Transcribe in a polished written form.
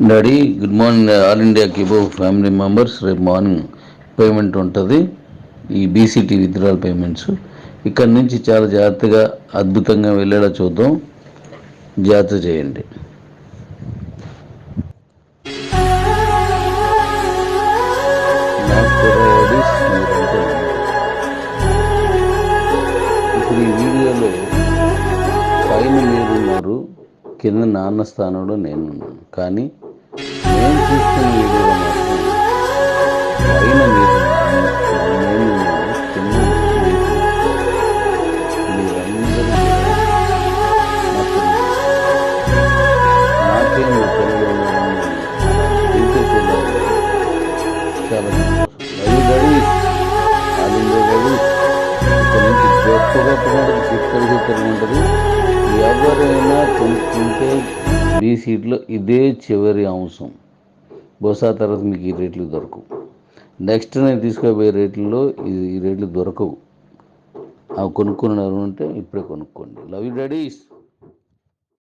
Daddy good morning. All India Kibo family members రేపు morning payment ఉంటుంది. ఈ BCT withdrawal payments ఇక్కడ నుంచి చాలా జాగ్రత్తగా అద్భుతంగా వెళ్ళేలా చూద్దాం. జాగ్రత్త చేయండి. ఇప్పుడు ఈ వీడియోలో పైన మీరున్నారు, కింద నాన్న స్థానంలో నేనున్నాను. కానీ నేను చూస్తున్న వీడియోలో మాత్రం పైన మీరు నేనున్నాను, కింద మీరందరూ నాకే నా పిల్లలు ఉన్నారని ఇంట్లో చూడాలి. చాలా ఇక్కడ నుంచి గొప్ప గొప్ప మాటలు చిత్తలు ఉంటుంది. ఎవరైనా కొనుక్కుంటే ఈ సీట్లో ఇదే చివరి అంశం. బహుశా తర్వాత మీకు ఈ రేట్లు దొరకవు. నెక్స్ట్ నేను తీసుకోబోయే రేట్లలో ఈ రేట్లు దొరకవు. అవి కొనుక్కున్నారు అంటే ఇప్పుడే కొనుక్కోండి. Love you daddy's.